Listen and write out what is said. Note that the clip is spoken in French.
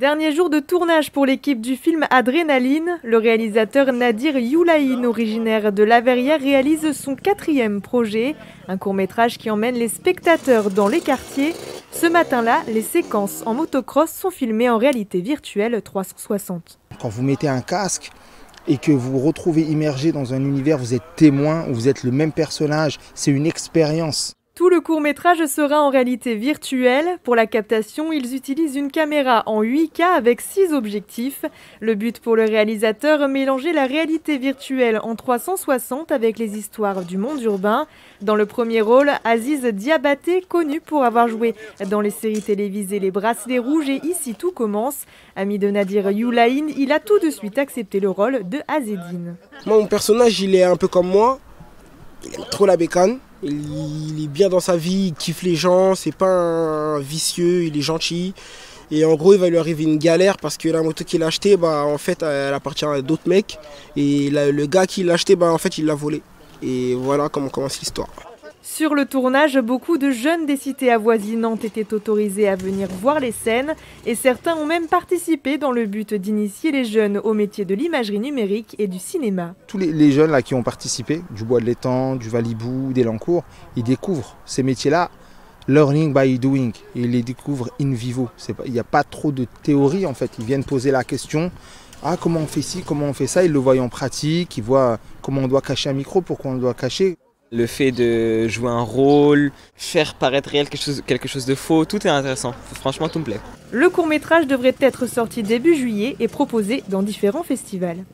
Dernier jour de tournage pour l'équipe du film Adrénaline. Le réalisateur Nadir Youlaïn, originaire de La Verrière, réalise son 4e projet. Un court-métrage qui emmène les spectateurs dans les quartiers. Ce matin-là, les séquences en motocross sont filmées en réalité virtuelle 360. Quand vous mettez un casque et que vous vous retrouvez immergé dans un univers, vous êtes témoin, vous êtes le même personnage, c'est une expérience. Tout le court-métrage sera en réalité virtuelle. Pour la captation, ils utilisent une caméra en 8K avec 6 objectifs. Le but pour le réalisateur, mélanger la réalité virtuelle en 360 avec les histoires du monde urbain. Dans le premier rôle, Aziz Diabaté, connu pour avoir joué dans les séries télévisées Les Bracelets Rouges et Ici tout commence. Ami de Nadir Youlaïn, il a tout de suite accepté le rôle de Azedine. Mon personnage, il est un peu comme moi. Il aime trop la bécane. Il est bien dans sa vie, il kiffe les gens, c'est pas un vicieux, il est gentil. Et en gros, il va lui arriver une galère parce que la moto qu'il a achetée, en fait, elle appartient à d'autres mecs. Et le gars qui l'a achetée, en fait, il l'a volée. Et voilà comment commence l'histoire. Sur le tournage, beaucoup de jeunes des cités avoisinantes étaient autorisés à venir voir les scènes et certains ont même participé dans le but d'initier les jeunes au métier de l'imagerie numérique et du cinéma. Tous les jeunes là, qui ont participé, du Bois de l'Étang, du Valibou, d'Elancourt, ils découvrent ces métiers-là, learning by doing. Ils les découvrent in vivo. Il n'y a pas trop de théorie en fait. Ils viennent poser la question. Ah, comment on fait ci, comment on fait ça. Ils le voient en pratique, ils voient comment on doit cacher un micro, pourquoi on le doit cacher. Le fait de jouer un rôle, faire paraître réel quelque chose de faux, tout est intéressant. Franchement, tout me plaît. Le court-métrage devrait être sorti début juillet et proposé dans différents festivals.